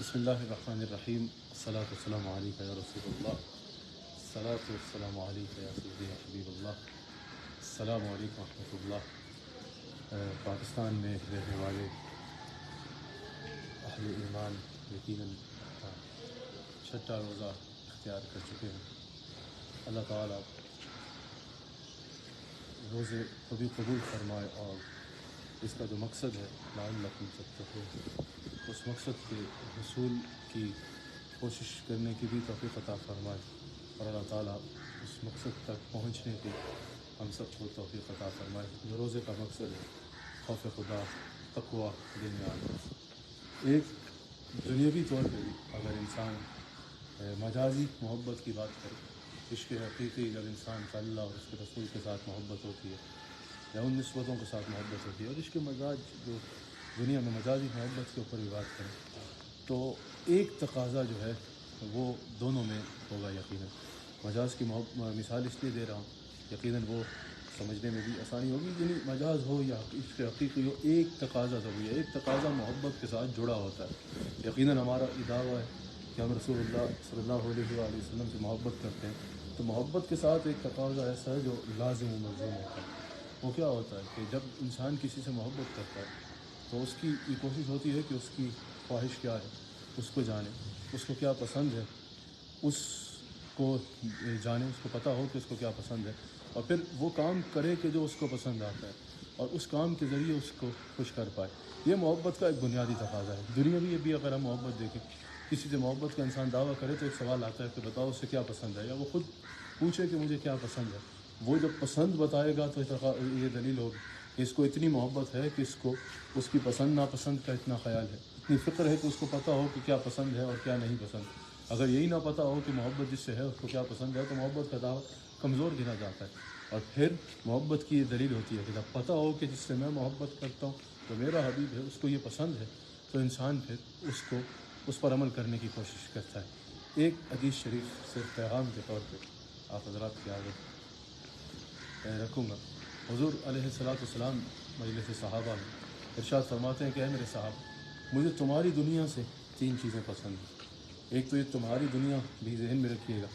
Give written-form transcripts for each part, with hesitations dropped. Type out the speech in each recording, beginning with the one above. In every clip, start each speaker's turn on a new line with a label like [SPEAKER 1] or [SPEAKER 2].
[SPEAKER 1] بسم اللہ الرحمن الرحیم الصلاۃ والسلام علیک یا رسول اللہ الصلاۃ والسلام علیک یا سیدی یا حبیب اللہ السلام علیکم ورحمۃ اللہ۔ پاکستان میں رہنے والے اہل ایمان یقیناً چھٹا روزہ اختیار کر چکے ہیں۔ اللہ تعالیٰ روزے کو بھی قبول فرمائے اور اس کا جو مقصد ہے لعلکم تتقون، اس مقصد کے حصول کی کوشش کرنے کی بھی توفیق عطا فرمائے، اور اللہ تعالیٰ اس مقصد تک پہنچنے کی ہم سب کو توفیق عطا فرمائے جو روزے کا مقصد ہے خوف خدا، تقویٰ دل میں آنا۔ ایک دنیاوی طور پہ بھی اگر انسان مجازی محبت کی بات کرے، عشق حقیقی جب انسان کا اللہ اور اس کے رسول کے ساتھ محبت ہوتی ہے یا ان نسبتوں کے ساتھ محبت ہوتی ہے، اور عشق مزاج جو دنیا میں مجازی محبت کے اوپر بھی بات کریں تو ایک تقاضا جو ہے وہ دونوں میں ہوگا یقیناً۔ مجاز کی مثال اس لیے دے رہا ہوں، یقیناً وہ سمجھنے میں بھی آسانی ہوگی، یعنی مجاز ہو یا عشق حقیقی ہو، ایک تقاضا ضروری ہے، ایک تقاضا محبت کے ساتھ جڑا ہوتا ہے۔ یقیناً ہمارا یہ دعویٰ ہے کہ ہم رسول اللہ صلی اللہ علیہ وآلہ وسلم سے محبت کرتے ہیں، تو محبت کے ساتھ ایک تقاضا ایسا ہے جو لازم و ملزوم ہوتا ہے۔ وہ کیا ہوتا ہے کہ جب انسان کسی سے محبت کرتا ہے تو اس کی یہ کوشش ہوتی ہے کہ اس کی خواہش کیا ہے اس کو جانے، اس کو کیا پسند ہے اس کو جانے، اس کو پتہ ہو کہ اس کو کیا پسند ہے، اور پھر وہ کام کرے کہ جو اس کو پسند آتا ہے، اور اس کام کے ذریعے اس کو خوش کر پائے۔ یہ محبت کا ایک بنیادی تقاضا ہے۔ دنیا میں یہ بھی اگر ہم محبت دیکھیں، کسی سے محبت کا انسان دعویٰ کرے تو ایک سوال آتا ہے کہ بتاؤ اسے کیا پسند ہے، یا وہ خود پوچھے کہ مجھے کیا پسند ہے۔ وہ جب پسند بتائے گا تو یہ دلیل ہوگی کہ اس کو اتنی محبت ہے کہ اس کو اس کی پسند ناپسند کا اتنا خیال ہے، اتنی فکر ہے کہ اس کو پتہ ہو کہ کیا پسند ہے اور کیا نہیں پسند۔ اگر یہی نہ پتہ ہو کہ محبت جس سے ہے اس کو کیا پسند ہے تو محبت کا دعویٰ کمزور گنا جاتا ہے۔ اور پھر محبت کی یہ دلیل ہوتی ہے کہ جب پتہ ہو کہ جس سے میں محبت کرتا ہوں جو میرا حبیب ہے اس کو یہ پسند ہے، تو انسان پھر اس پر عمل کرنے کی کوشش کرتا ہے۔ ایک حدیث شریف صرف پیغام کے طور پہ آپ حضرات کے آگے رکھوں گا۔ حضور علیہ السلام مجلس صحابہ میں ارشاد فرماتے ہیں کہ اے میرے صحابہ، مجھے تمہاری دنیا سے 3 چیزیں پسند ہیں۔ ایک تو یہ تمہاری دنیا بھی ذہن میں رکھیے گا،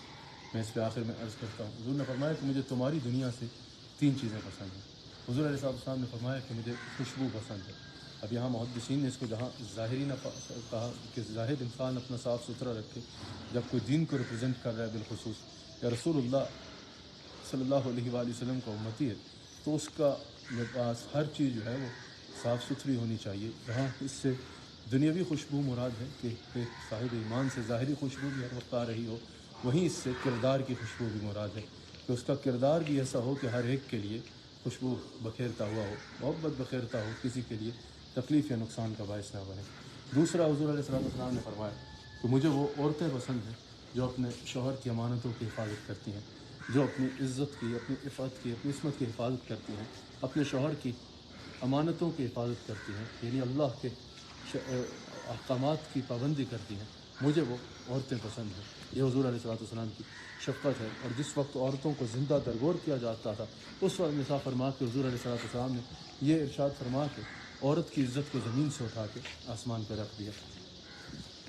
[SPEAKER 1] میں اس پہ آخر میں عرض کرتا ہوں۔ حضور نے فرمایا کہ مجھے تمہاری دنیا سے 3 چیزیں پسند ہیں۔ حضور علیہ السلام نے فرمایا کہ مجھے خوشبو پسند ہے۔ اب یہاں محدثین نے اس کو جہاں ظاہری نہ کہا کہ ظاہر انسان اپنا صاف ستھرا رکھے جب کوئی دین کو ریپرزینٹ کر رہا ہے بالخصوص، یا رسول اللہ صلی اللہ علیہ وآلہ وسلم کا امتی ہے، تو اس کا لباس ہر چیز جو ہے وہ صاف ستھری ہونی چاہیے۔ جہاں اس سے دنیاوی خوشبو مراد ہے کہ ایک صاحب ایمان سے ظاہری خوشبو بھی ہر وقت آ رہی ہو، وہیں اس سے کردار کی خوشبو بھی مراد ہے کہ اس کا کردار بھی ایسا ہو کہ ہر ایک کے لیے خوشبو بکھیرتا ہوا ہو، محبت بکھیرتا ہو، کسی کے لیے تکلیف یا نقصان کا باعث نہ بنے۔ دوسرا، حضور علیہ السلام نے فرمایا کہ مجھے وہ عورتیں پسند ہیں جو اپنے شوہر کی امانتوں کی حفاظت کرتی ہیں، جو اپنی عزت کی، اپنی عفت کی، اپنی عصمت کی حفاظت کرتی ہیں، اپنے شوہر کی امانتوں کی حفاظت کرتی ہیں، یعنی اللہ کے احکامات کی پابندی کرتی ہیں۔ مجھے وہ عورتیں پسند ہیں۔ یہ حضور علیہ السلام کی شفقت ہے۔ اور جس وقت عورتوں کو زندہ درگور کیا جاتا تھا اس وقت نساء فرما کے حضور علیہ السلام نے یہ ارشاد فرما کے عورت کی عزت کو زمین سے اٹھا کے آسمان پہ رکھ دیا۔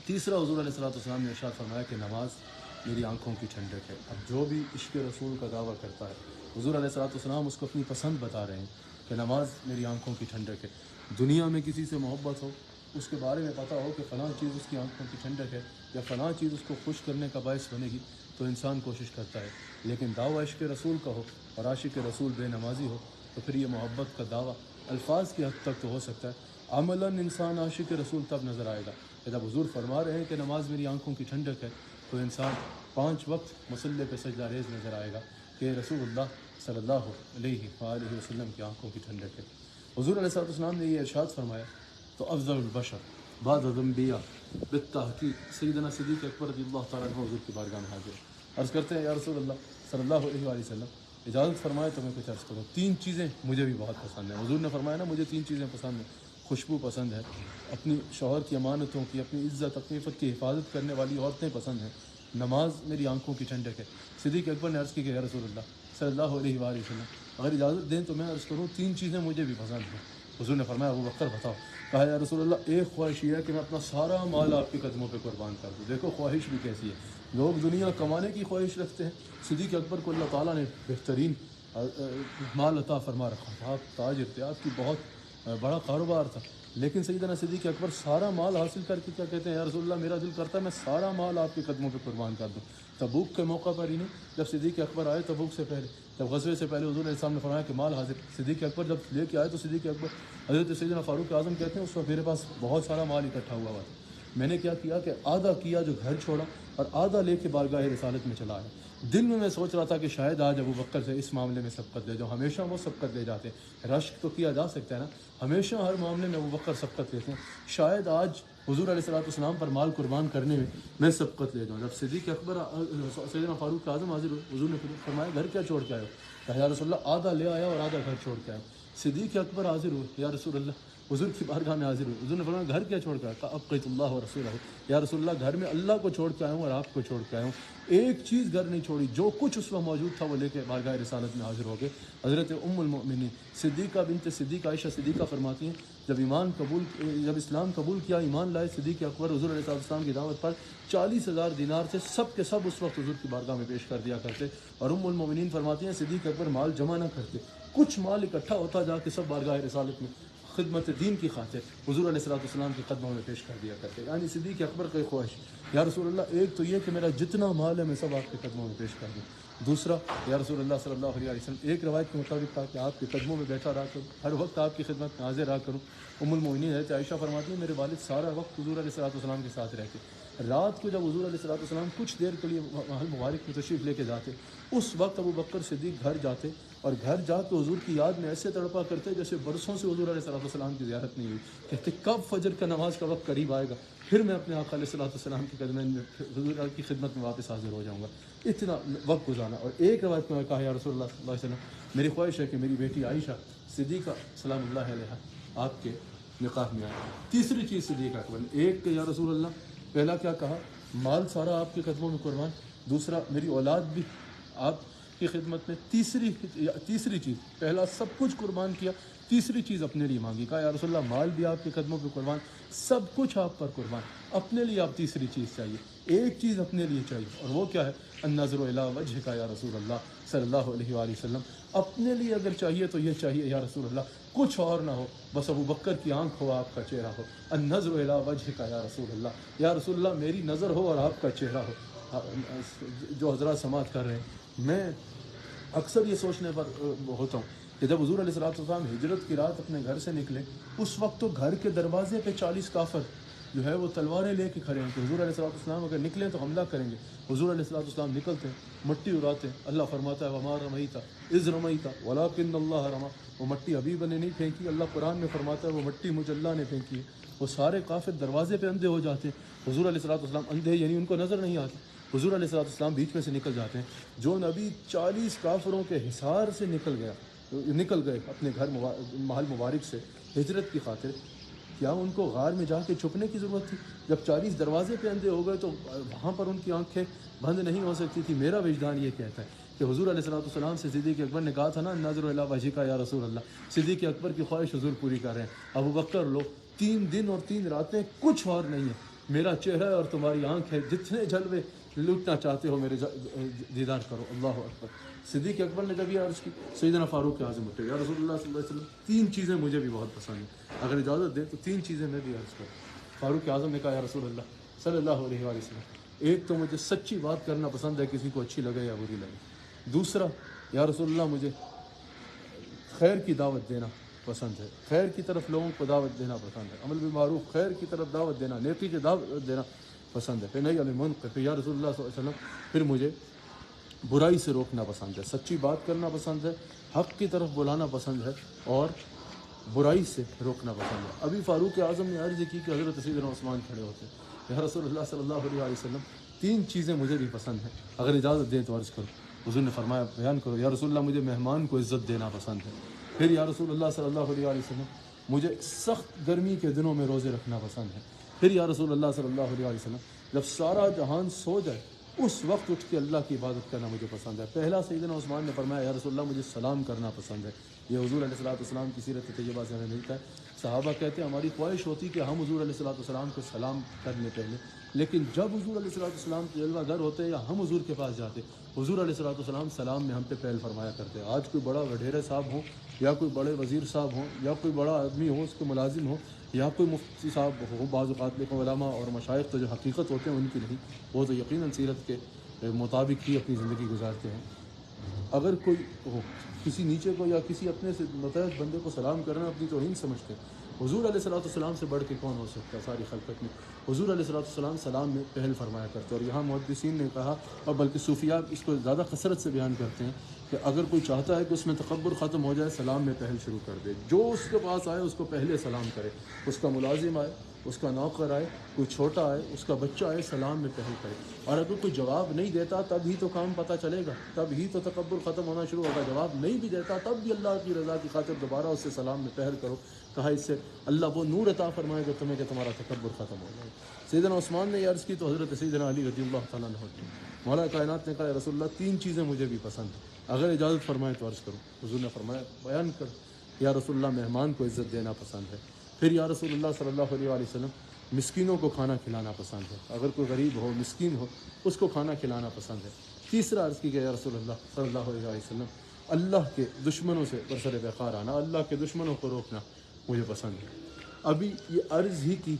[SPEAKER 1] تیسرا، حضور علیہ السلام نے ارشاد فرمایا کہ نماز میری آنکھوں کی ٹھنڈک ہے۔ اب جو بھی عشق رسول کا دعویٰ کرتا ہے، حضور علیہ السلام اس کو اپنی پسند بتا رہے ہیں کہ نماز میری آنکھوں کی ٹھنڈک ہے۔ دنیا میں کسی سے محبت ہو، اس کے بارے میں پتہ ہو کہ فلاں چیز اس کی آنکھوں کی ٹھنڈک ہے یا فلاں چیز اس کو خوش کرنے کا باعث بنے گی، تو انسان کوشش کرتا ہے۔ لیکن دعویٰ عشق رسول کا ہو اور عاشق رسول بے نمازی ہو تو پھر یہ محبت کا دعویٰ الفاظ کی حد تک تو ہو سکتا ہے، عملاً انسان عاشق رسول تب نظر آئے گا کہ جب حضور فرما رہے ہیں کہ نماز میری آنکھوں کی ٹھنڈک ہے، تو انسان 5 وقت مصلی پہ سجدہ ریز نظر آئے گا کہ رسول اللہ صلی اللہ علیہ وآلہ وسلم کی آنکھوں کی ٹھنڈک ہے۔ حضور علیہ السلام نے یہ ارشاد فرمایا تو افضل البشر بعد الانبیاء بالتحقیق سیدنا صدیق اکبر رضی اللہ تعالیٰ عنہ حضور کی بارگاہ میں حاضر عرض کرتے ہیں، یا رسول اللہ صلی اللہ علیہ وآلہ وسلم، اجازت فرمائے تو میں کچھ عرض کروں۔ 3 چیزیں مجھے بھی بہت پسند ہیں۔ حضور نے فرمایا نا مجھے 3 چیزیں پسند ہیں۔ خوشبو پسند ہے، اپنی شوہر کی امانتوں کی، اپنی عزت، اپنی عفت کی حفاظت کرنے والی عورتیں پسند ہیں، نماز میری آنکھوں کی ٹھنڈک ہے۔ صدیق اکبر نے عرض کی کہ یا رسول اللہ صلی اللہ علیہ وآلہ وسلم، اگر اجازت دیں تو میں عرض کروں 3 چیزیں مجھے بھی پسند ہیں۔ حضور نے فرمایا ابو بکر بتاؤ. کہا یا رسول اللہ ایک خواہش یہ ہے کہ میں اپنا سارا مال آپ کے قدموں پہ قربان کر دوں. دیکھو خواہش بھی کیسی ہے. لوگ دنیا کمانے کی خواہش رکھتے ہیں. صدیق اکبر کو اللہ تعالیٰ نے بہترین مال عطا فرما رکھا تھا. آپ تاجر تھے, آپ کی بہت بڑا کاروبار تھا, لیکن سیدنا صدیق اکبر سارا مال حاصل کر کے کیا کہتے ہیں, یا رسول اللہ میرا دل کرتا ہے میں سارا مال آپ کے قدموں پہ قربان کر دوں. تبوک کے موقع پر ہی نہیں, جب صدیق اکبر آئے تبوک سے پہلے, جب غزوے سے پہلے حضور علیہ السلام نے فرمایا کہ مال حاضر. صدیق اکبر جب لے کے آئے تو صدیق اکبر حضرت سیدنا فاروق اعظم کہتے ہیں اس وقت میرے پاس بہت سارا مال اکٹھا ہوا تھا. میں نے کیا کیا کہ آدھا کیا جو گھر چھوڑا اور آدھا لے کے بارگاہ رسالت میں چلا آیا. دل میں سوچ رہا تھا کہ شاید آج ابو بکر سے اس معاملے میں سبقت لے جاؤں. ہمیشہ وہ سبقت لے جاتے ہیں, رشک تو کیا جا سکتا ہے نا, ہمیشہ ہر معاملے میں ابو بکر سبقت لیتے ہیں. شاید آج حضور علیہ السلام پر مال قربان کرنے میں سبقت لے جاؤں. جب صدیق اکبر سیدنا فاروق اعظم حاضر ہوئے, حضور نے فرمایا گھر کیا چھوڑ کے آئے ہو؟ کہا یا رسول اللہ آدھا لے آیا اور آدھا گھر چھوڑ کے آیا. صدیق اکبر حاضر ہوئے, یا رسول اللہ حضور کی بارگاہ میں حاضر ہوئے. حضور نے فرمایا گھر کیا چھوڑ کے آیا؟ کہا ابقیت اللہ و رسولہ, یا رسول اللہ گھر میں اللہ کو چھوڑ کے آیا ہوں اور آپ کو چھوڑ کے آیا ہوں. ایک چیز گھر نہیں چھوڑی, جو کچھ اس وقت موجود تھا وہ لے کے بارگاہ رسالت میں حاضر ہو گئے. حضرت ام المؤمنین صدیقہ بنت صدیق عائشہ صدیقہ فرماتی ہیں جب اسلام قبول کیا, ایمان لائے صدیق اکبر حضور علیہ السلام کی دعوت پر 40,000 دینار تھے, سب کے سب اس وقت حضور کی بارگاہ میں پیش کر دیا کرتے. اور ام المؤمنین فرماتی ہیں صدیق اکبر مال جمع نہ کرتے, کچھ مال اکٹھا ہوتا جا کے سب بارگاہ رسالت میں خدمت دین کی خاطر حضور علیہ السلام کے قدموں میں پیش کر دیا کرتے. یعنی صدیق اکبر کی خواہش, یا رسول اللہ ایک تو یہ کہ میرا جتنا مال ہے میں سب آپ کے قدموں میں پیش کر دوں. دوسرا یا رسول اللہ صلی اللہ علیہ وسلم ایک روایت کے مطابق تھا کہ آپ کے قدموں میں بیٹھا رہا کروں, ہر وقت آپ کی خدمت میں حاضر رہا کروں. ام المؤمنین حضرت عائشہ فرماتی ہیں میرے والد سارا وقت حضور علیہ السلام کے ساتھ رہتے. رات کو جب حضور علیہ السلام کچھ دیر کے لیے محل مبارک میں تشریف لے کے جاتے, اس وقت ابو بکر صدیق گھر جاتے اور گھر جا کے حضور کی یاد میں ایسے تڑپا کرتے جیسے برسوں سے حضور علیہ السلام کی زیارت نہیں ہوئی. کہتے کب فجر کا نماز کا وقت قریب آئے گا, پھر میں اپنے آقا علیہ السلام کی قدمیں میں حضور کی خدمت میں واپس حاضر ہو جاؤں گا. اتنا وقت گزارنا. اور ایک روایت میں کہا یا رسول اللہ صلی اللہ علیہ وسلم میری خواہش ہے کہ میری بیٹی عائشہ صدیقہ سلام اللہ علیہ آپ کے نکاح میں آئے. تیسری چیز صدیق اکبر, ایک کہ یا رسول اللہ پہلا کیا کہا مال سارا آپ کے قدموں میں قربان, دوسرا میری اولاد بھی آپ کی خدمت میں, تیسری چیز پہلا سب کچھ قربان کیا, تیسری چیز اپنے لیے مانگی. کہا یا رسول اللہ مال بھی آپ کے قدموں پہ قربان, سب کچھ آپ پر قربان, اپنے لیے آپ تیسری چیز چاہیے, ایک چیز اپنے لیے چاہیے, اور وہ کیا ہے النظر الی وجہک یا رسول اللہ صلی اللہ علیہ وآلہ وسلم. اپنے لیے اگر چاہیے تو یہ چاہیے یا رسول اللہ کچھ اور نہ ہو, بس ابو بکر کی آنکھ ہو, آپ کا چہرہ ہو. النظر الی وجہک یا رسول اللہ, یا رسول اللہ میری نظر ہو اور آپ کا چہرہ ہو. جو حضرات سماعت کر رہے ہیں, میں اکثر یہ سوچنے پر ہوتا ہوں کہ جب حضور علیہ السلام ہجرت کی رات اپنے گھر سے نکلے, اس وقت تو گھر کے دروازے پہ 40 کافر جو ہے وہ تلواریں لے کے کھڑے ہیں کہ حضور علیہ السلام اگر نکلیں تو حملہ کریں گے. حضور علیہ السلام نکلتے ہیں, مٹی اڑاتے ہیں, اللہ فرماتا ہے وما رمیت اذ رمیت ولکن اللہ رمی, وہ مٹی حبیب نے نہیں پھینکی, اللہ قرآن میں فرماتا ہے وہ مٹی مجھ اللہ نے پھینکی ہے. وہ سارے کافر دروازے پہ اندھے ہو جاتے ہیں, حضور علیہ السلام اندھے یعنی ان کو نظر نہیں آتی, حضور علیہ السلام بیچ میں سے نکل جاتے ہیں. جو نبی 40 کافروں کے حصار سے نکل گئے اپنے گھر محل مبارک سے ہجرت کی خاطر, کیا ان کو غار میں جا کے چھپنے کی ضرورت تھی؟ جب 40 دروازے پہ اندھے ہو گئے تو وہاں پر ان کی آنکھیں بند نہیں ہو سکتی تھی. میرا وجدان یہ کہتا ہے کہ حضور علیہ السلام سے صدیق اکبر نے کہا تھا نا نظر الی وجہک یا رسول اللہ, صدیق اکبر کی خواہش حضور پوری کر رہے ہیں. ابو بکر لو 3 دن اور 3 راتیں کچھ اور نہیں ہے, میرا چہرہ ہے اور تمہاری آنکھ ہے, جتنے جلوے لوٹنا چاہتے ہو میرے دیدار کرو. اللہ اکبر. صدیق اکبر نے جب یہ عرض کی, سیدنا فاروق اعظم اٹھے, یا رسول اللہ صلی اللہ علیہ وسلم 3 چیزیں مجھے بھی بہت پسند ہیں, اگر اجازت دے تو 3 چیزیں میں بھی عرض کروں. فاروق اعظم نے کہا یا رسول اللہ صلی اللہ علیہ وآلہ وسلم, ایک تو مجھے سچی بات کرنا پسند ہے, کسی کو اچھی لگے یا بری لگے. دوسرا یا رسول اللہ مجھے خیر کی دعوت دینا پسند ہے, خیر کی طرف لوگوں کو دعوت دینا پسند ہے, عمل بالمعروف خیر کی طرف دعوت دینا, نیکی کی دعوت دینا پسند ہے. پھر نہیں المنکر, پھر یا رسول اللہ صلی اللہ علیہ وسلم پھر مجھے برائی سے روکنا پسند ہے, سچی بات کرنا پسند ہے, حق کی طرف بلانا پسند ہے, اور برائی سے روکنا پسند ہے. ابھی فاروق اعظم نے عرض کی کہ حضرت سیدنا عثمان کھڑے ہوتے ہیں, یا رسول اللہ صلی اللہ علیہ وسلم 3 چیزیں مجھے بھی پسند ہیں, اگر اجازت دیں تو عرض کرو. حضور نے فرمایا بیان کرو. یا رسول اللہ مجھے مہمان کو عزت دینا پسند ہے. پھر یا رسول اللہ صلی اللہ علیہ وسلم مجھے سخت گرمی کے دنوں میں روزے رکھنا پسند ہے. پھر یا رسول اللہ صلی اللہ علیہ وسلم جب سارا جہان سو جائے اس وقت اٹھ کے اللہ کی عبادت کرنا مجھے پسند ہے۔ پہلا سیدنا عثمان نے فرمایا یا رسول اللہ مجھے سلام کرنا پسند ہے۔ یہ حضور علیہ السلام کی سیرت طیبہ سے ہمیں ملتا ہے۔ صحابہ کہتے ہیں ہماری خواہش ہوتی کہ ہم حضور علیہ السلام کو سلام کرنے پہلے، لیکن جب حضور علیہ السلام کے جلوہ گر ہوتے یا ہم حضور کے پاس جاتے، حضور علیہ السلام سلام میں ہم پہ پہل فرمایا کرتے۔ آج کوئی بڑا وڈیرے صاحب ہوں یا کوئی بڑے وزیر صاحب ہوں یا کوئی بڑا آدمی ہو اس کے ملازم ہو یا کوئی مفتی صاحب ہو، بعض اوقات لیکن علماء اور مشائخ تو جو حقیقت ہوتے ہیں ان کی نہیں، وہ تو یقیناً سیرت کے مطابق ہی اپنی زندگی گزارتے ہیں۔ اگر کوئی ہو کسی نیچے کو یا کسی اپنے سے متحد بندے کو سلام کرنا اپنی توہین سمجھتے ہیں، حضور علیہ السلام سے بڑھ کے کون ہو سکتا ہے ساری خلقت میں؟ حضور علیہ السلام سلام میں پہل فرمایا کرتے، اور یہاں محدثین نے کہا اور بلکہ صوفیاء اس کو زیادہ کثرت سے بیان کرتے ہیں کہ اگر کوئی چاہتا ہے کہ اس میں تکبر ختم ہو جائے، سلام میں پہل شروع کر دے، جو اس کے پاس آئے اس کو پہلے سلام کرے، اس کا ملازم آئے، اس کا نوکر آئے، کوئی چھوٹا آئے، اس کا بچہ آئے، سلام میں پہل کرے، اور اگر کوئی جواب نہیں دیتا تب ہی تو کام پتہ چلے گا، تب ہی تو تکبر ختم ہونا شروع ہوگا۔ جواب نہیں بھی دیتا تب بھی اللہ کی رضا کی خاطر دوبارہ اس سے سلام میں پہل کرو، کہا اس سے اللہ وہ نور عطا فرمائے گا تمہیں کہ تمہارا تکبر ختم ہو جائے۔ سیدنا عثمان نے یہ عرض کی تو حضرت سیدنا علی رضی اللہ تعالیٰ عنہ نے مولا کائنات نے کہا یا رسول اللہ 3 چیزیں مجھے بھی پسند ہیں، اگر اجازت فرمائے تو عرض کروں۔ حضور نے فرمایا بیان کر۔ یا رسول اللہ مہمان کو عزت دینا پسند ہے۔ پھر یا رسول اللہ صلی اللہ علیہ وسلم مسکینوں کو کھانا کھلانا پسند ہے، اگر کوئی غریب ہو مسکین ہو اس کو کھانا کھلانا پسند ہے۔ تیسرا عرض کی کہ یا رسول اللہ صلی اللہ علیہ وسلم اللہ کے دشمنوں سے برسر وقار آنا، اللہ کے دشمنوں کو روکنا مجھے پسند ہے۔ ابھی یہ عرض ہی کی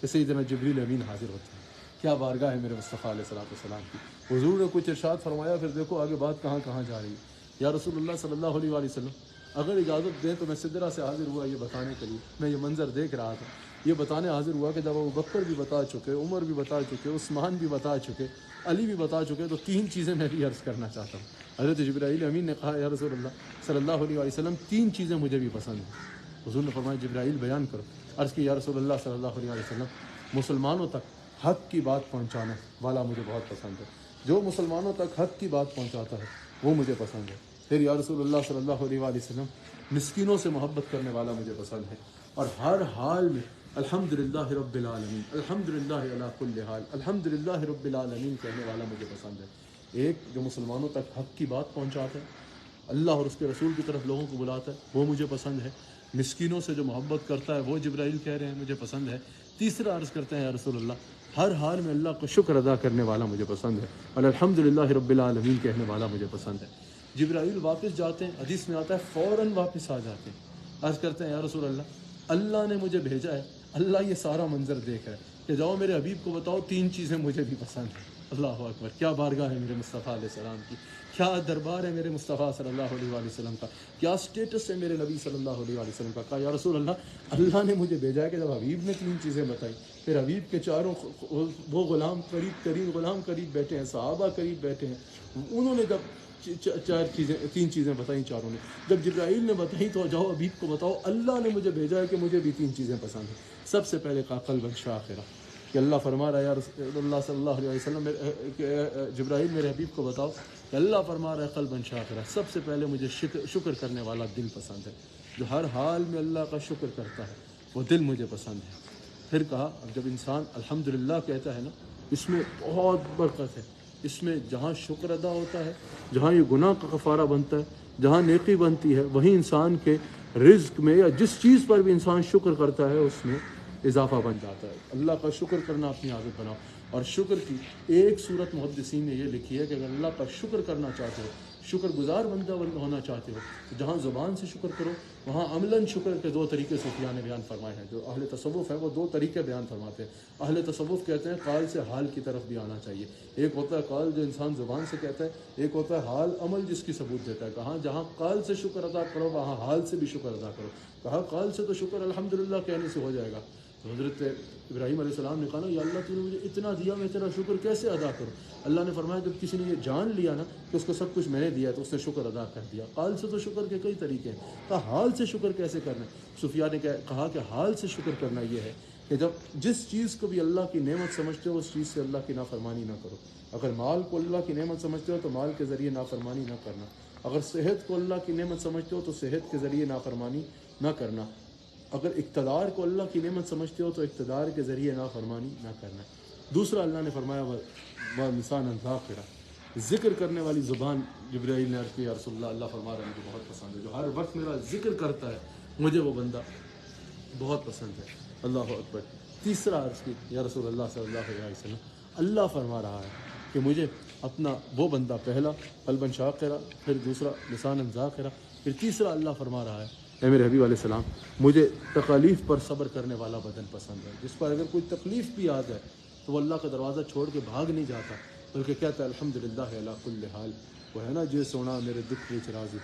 [SPEAKER 1] کہ سیدنا جبریل امین حاضر ہوتے ہیں۔ کیا بارگاہ ہے میرے مصطفیٰ علیہ السلام کی۔ حضور نے کچھ ارشاد فرمایا، پھر دیکھو آگے بات کہاں کہاں جا رہی ہے۔ یا رسول اللہ صلی اللہ علیہ وسلم اگر اجازت دیں تو میں سدرہ سے حاضر ہوا یہ بتانے کے لیے، میں یہ منظر دیکھ رہا تھا، یہ بتانے حاضر ہوا کہ جب ابو بکر بھی بتا چکے، عمر بھی بتا چکے، عثمان بھی بتا چکے، علی بھی بتا چکے، تو 3 چیزیں میں بھی عرض کرنا چاہتا ہوں۔ حضرت جبرائیل امین نے کہا یا رسول اللہ صلی اللہ علیہ وسلم 3 چیزیں مجھے بھی پسند ہیں۔ حضور نے فرمایا جبرائیل بیان کرو۔ عرض کی یا رسول اللہ صلی اللہ علیہ وسلم مسلمانوں تک حق کی بات پہنچانے والا مجھے بہت پسند ہے، جو مسلمانوں تک حق کی بات پہنچاتا ہے وہ مجھے پسند ہے۔ پھر یا رسول اللہ صلی اللہ علیہ وسلم مسکینوں سے محبت کرنے والا مجھے پسند ہے، اور ہر حال میں الحمدللہ رب العالمین، الحمدللہ علی کل حال، الحمدللہ رب العالمین کہنے والا مجھے پسند ہے۔ ایک جو مسلمانوں تک حق کی بات پہنچاتا ہے، اللہ اور اس کے رسول کی طرف لوگوں کو بلاتا ہے، وہ مجھے پسند ہے۔ مسکینوں سے جو محبت کرتا ہے وہ جبرائیل کہہ رہے ہیں مجھے پسند ہے۔ تیسرا عرض کرتے ہیں یا رسول اللہ ہر حال میں اللہ کا شکر ادا کرنے والا مجھے پسند ہے، اور الحمدللہ رب العالمین کہنے والا مجھے پسند ہے۔ جبرائیل واپس جاتے ہیں، حدیث میں آتا ہے فوراً واپس آ جاتے ہیں، عرض کرتے ہیں یا رسول اللہ نے مجھے بھیجا ہے، اللہ یہ سارا منظر دیکھ رہا ہے کہ جاؤ میرے حبیب کو بتاؤ 3 چیزیں مجھے بھی پسند ہیں۔ اللہ اکبر، کیا بارگاہ ہے میرے مصطفیٰ علیہ السلام کی، کیا دربار ہے میرے مصطفیٰ صلی اللہ علیہ وسلم کا، کیا سٹیٹس ہے میرے نبی صلی اللہ علیہ وسلم کا۔ کہا یا رسول اللہ نے مجھے بھیجا ہے کہ جب حبیب نے 3 چیزیں بتائی، پھر حبیب کے چاروں وہ غلام قریب بیٹھے ہیں، صحابہ قریب بیٹھے ہیں، انہوں نے جب 3 چیزیں بتائیں، چاروں نے جب جبرائیل نے بتائی تو جاؤ حبیب کو بتاؤ اللہ نے مجھے بھیجا ہے کہ مجھے بھی 3 چیزیں پسند ہیں۔ سب سے پہلے کہا قلبا شاکرا، کہ اللہ فرما رہا ہے یا رسول اللہ صلی اللہ علیہ وسلم جبرائیل میرے حبیب کو بتاؤ کہ اللہ فرما رہا ہے قلبا شاکرا، سب سے پہلے مجھے شکر کرنے والا دل پسند ہے، جو ہر حال میں اللہ کا شکر کرتا ہے وہ دل مجھے پسند ہے۔ پھر کہا اب جب انسان الحمدللہ کہتا ہے نا، اس میں بہت برکت ہے، اس میں جہاں شکر ادا ہوتا ہے، جہاں یہ گناہ کا کفارہ بنتا ہے، جہاں نیکی بنتی ہے، وہیں انسان کے رزق میں یا جس چیز پر بھی انسان شکر کرتا ہے اس میں اضافہ بن جاتا ہے۔ اللہ کا شکر کرنا اپنی عادت بناؤ، اور شکر کی ایک صورت محدثین نے یہ لکھی ہے کہ اگر اللہ کا شکر کرنا چاہتے ہو، شکر گزار بندہ ہونا چاہتے ہو، تو جہاں زبان سے شکر کرو وہاں عملاً شکر کے 2 طریقے صوفیاء نے بیان فرمائے ہیں۔ جو اہل تصوف ہیں وہ 2 طریقے بیان فرماتے ہیں۔ اہل تصوف کہتے ہیں قال سے حال کی طرف بھی آنا چاہیے، ایک ہوتا ہے قال جو انسان زبان سے کہتا ہے، ایک ہوتا ہے حال عمل جس کی ثبوت دیتا ہے۔ کہاں جہاں قال سے شکر ادا کرو وہاں حال سے بھی شکر ادا کرو۔ کہا قال سے تو شکر الحمدللہ کہنے سے ہو جائے گا، تو حضرت ابراہیم علیہ السلام نے کہا نا یا اللہ تو نے مجھے اتنا دیا، میں تیرا شکر کیسے ادا کروں؟ اللہ نے فرمایا جب کسی نے یہ جان لیا نا کہ اس کو سب کچھ میں نے دیا تو اس نے شکر ادا کر دیا۔ قال سے تو شکر کے کئی طریقے ہیں، کہا حال سے شکر کیسے کرنا ہے؟ صوفیاء نے کہا کہ حال سے شکر کرنا یہ ہے کہ جب جس چیز کو بھی اللہ کی نعمت سمجھتے ہو اس چیز سے اللہ کی نافرمانی نہ کرو۔ اگر مال کو اللہ کی نعمت سمجھتے ہو تو مال کے ذریعے نافرمانی نہ کرنا، اگر صحت کو اللہ کی نعمت سمجھتے ہو تو صحت کے ذریعے نافرمانی نہ کرنا، اگر اقتدار کو اللہ کی نعمت سمجھتے ہو تو اقتدار کے ذریعے نافرمانی نہ کرنا۔ دوسرا اللہ نے فرمایا وہ لسان ذاکرا، ذکر کرنے والی زبان جبرائیل نے عرض کی یا رسول اللہ، اللہ فرما رہا ہے مجھے بہت پسند ہے، جو ہر وقت میرا ذکر کرتا ہے مجھے وہ بندہ بہت پسند ہے۔ اللہ اکبر۔ تیسرا عرض کی یا رسول اللہ صلی اللہ علیہ وسلم، اللہ فرما رہا ہے کہ مجھے اپنا وہ بندہ، پہلا قلباً شاکرا، پھر دوسرا لساناً ذاکرا، پھر تیسرا اللہ فرما رہا ہے اے میرے حبیب علیہ السلام مجھے تکالیف پر صبر کرنے والا بدن پسند ہے، جس پر اگر کوئی تکلیف بھی آ جائے تو وہ اللہ کا دروازہ چھوڑ کے بھاگ نہیں جاتا، بلکہ کہتا ہے الحمدللہ علی کل حال، وہ ہے نا جے سونا میرے دکھ وچ راضی،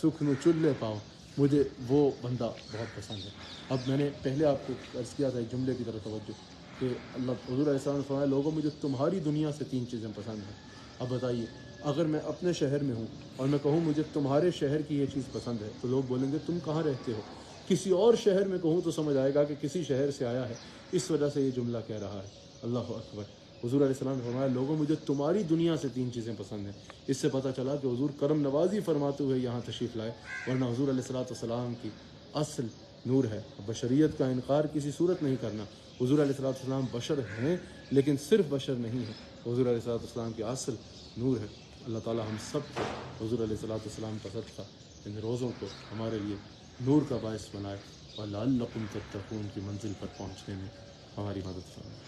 [SPEAKER 1] سکھ نو چلے پاؤ، مجھے وہ بندہ بہت پسند ہے۔ اب میں نے پہلے آپ کو عرض کیا تھا ایک جملے کی طرف توجہ کہ اللہ حضور علیہ السلام نے فرمایا لوگوں مجھے تمہاری دنیا سے 3 چیزیں پسند ہیں۔ اب بتائیے اگر میں اپنے شہر میں ہوں اور میں کہوں مجھے تمہارے شہر کی یہ چیز پسند ہے تو لوگ بولیں گے تم کہاں رہتے ہو، کسی اور شہر میں کہوں تو سمجھ آئے گا کہ کسی شہر سے آیا ہے، اس وجہ سے یہ جملہ کہہ رہا ہے۔ اللہ اکبر۔ حضور علیہ السلام نے فرمایا لوگوں مجھے تمہاری دنیا سے 3 چیزیں پسند ہیں۔ اس سے پتہ چلا کہ حضور کرم نوازی فرماتے ہوئے یہاں تشریف لائے، ورنہ حضور علیہ السلام کی اصل نور ہے، بشریت کا انکار کسی صورت نہیں کرنا۔ حضور علیہ السلام بشر ہیں لیکن صرف بشر نہیں ہیں، حضور علیہ السلام کی اصل نور ہے۔ اللہ تعالی ہم سب کو حضور علیہ السلام کا صدقہ ان روزوں کو ہمارے لیے نور کا باعث بنائے اور لعلکم تتقون کی منزل پر پہنچنے میں ہماری مدد فرمائے۔